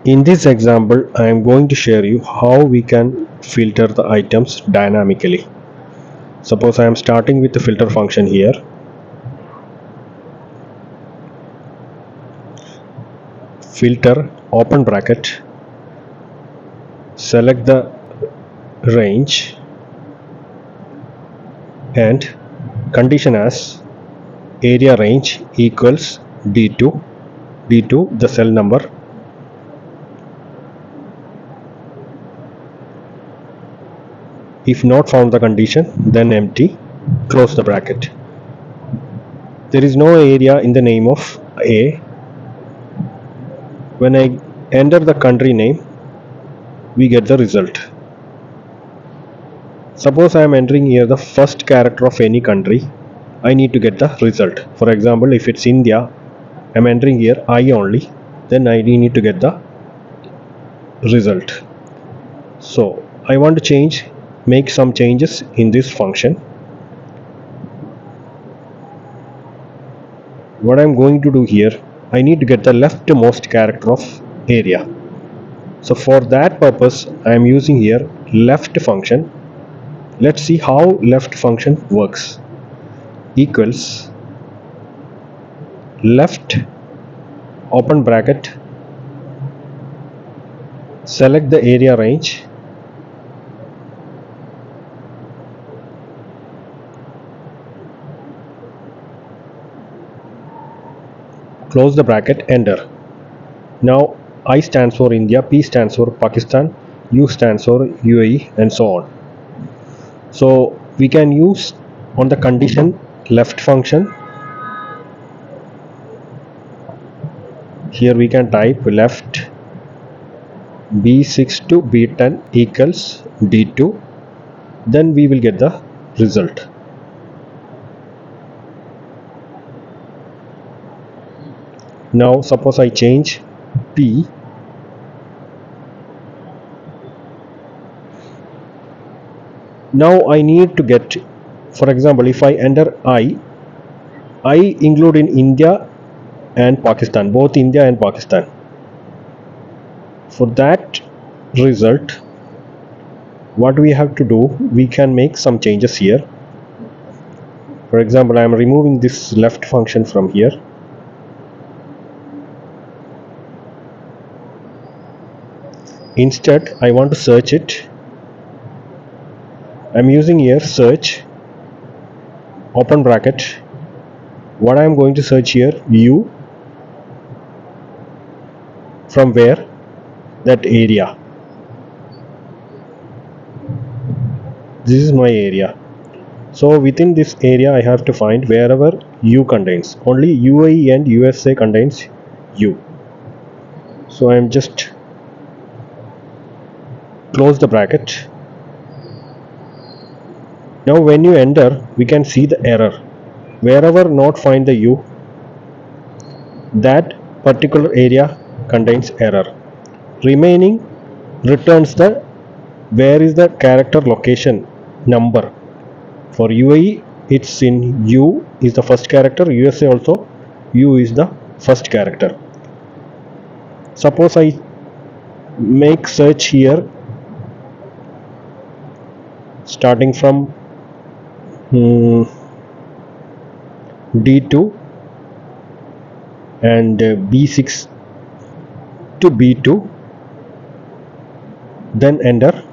In this example, I am going to share you how we can filter the items dynamically. Suppose I am starting with the filter function here. Filter, open bracket, select the range and condition as area range equals D2, D2 the cell number. If not found the condition, then empty, close the bracket. There is no area in the name of A. When I enter the country name, we get the result. Suppose I am entering here the first character of any country, I need to get the result. For example, if it's India, I am entering here I only, then I need to get the result. So I want to make some changes in this function. What I'm going to do here, I need to get the leftmost character of area. So for that purpose, I am using here left function. Let's see how left function works. Equals left, open bracket, select the area range, close the bracket, enter. Now I stands for India, P stands for Pakistan, U stands for UAE, and so on. So we can use on the condition left function. Here we can type left B6 to B10 equals D2, then we will get the result. Now suppose I change P. Now I need to get, for example, if I enter I include in India and Pakistan, both India and Pakistan. For that result, what we have to do, we can make some changes here. For example, I am removing this left function from here. Instead, I want to search it. I am using here search, open bracket. What I am going to search here, U, from where? That area. This is my area. So within this area, I have to find wherever U contains. Only UAE and USA contains U. So I am just close the bracket. Now when you enter, we can see the error. Wherever not find the U, that particular area contains error. Remaining returns the where is the character location number. For UAE, it's in U is the first character, USA also U is the first character. Suppose I make search here starting from D2 and B6 to B2, then enter,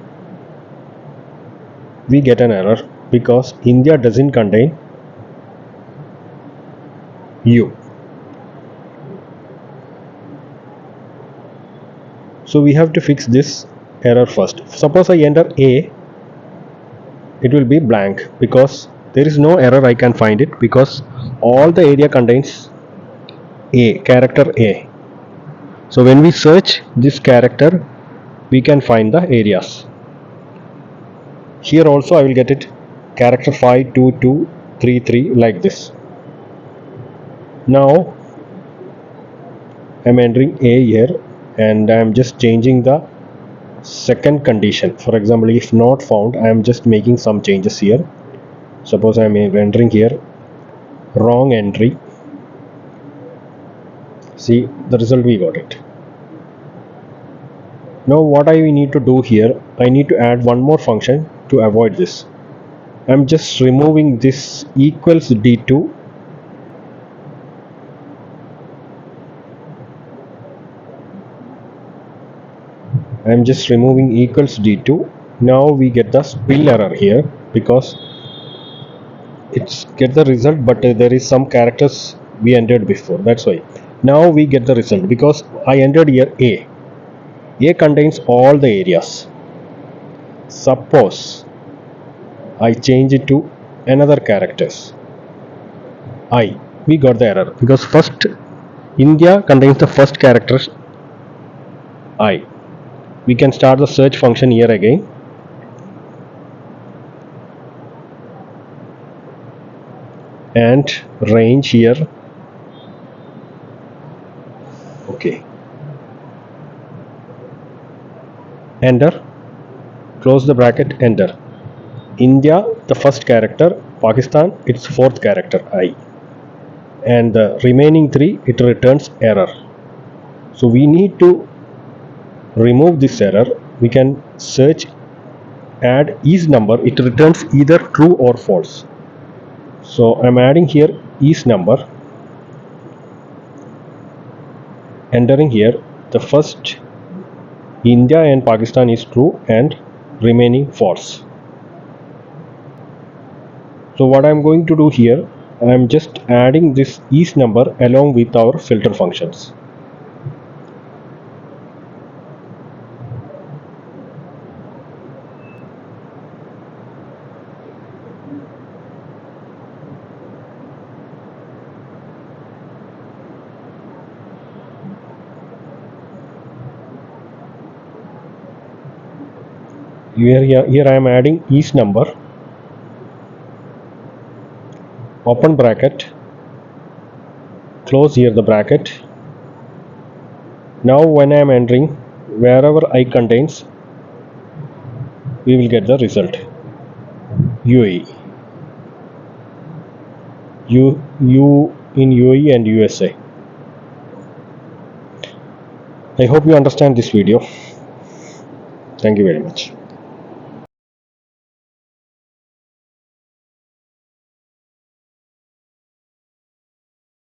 we get an error because India doesn't contain U. So we have to fix this error first. Suppose I enter A, it will be blank because there is no error. I can find it because all the area contains A, character A. So when we search this character, we can find the areas. Here also I will get it character 52233 like this. Now I am entering A here and I am just changing the second condition. For example, if not found, I am just making some changes here. Suppose I am entering here wrong entry. See the result, we got it. Now what I need to do here, I need to add one more function to avoid this. I'm just removing this equals d2. I'm just removing equals d2. Now we get the spill error here because it's get the result, but there is some characters we entered before. That's why. Now we get the result because I entered here A. A contains all the areas. Suppose I change it to another characters. I. We got the error because first India contains the first characters I. We can start the search function here again and range here. Okay. Enter. Close the bracket. Enter. India, the first character. Pakistan, its fourth character I. And the remaining three, it returns error. So we need to remove this error. We can search add is number. It returns either true or false. So I'm adding here is number, entering here the first India and Pakistan is true and remaining false. So what I'm going to do here, I'm just adding this is number along with our filter functions. Here I am adding is number, open bracket, close here the bracket. Now when I am entering wherever I contains, we will get the result UAE. U in UAE and USA. I hope you understand this video. Thank you very much.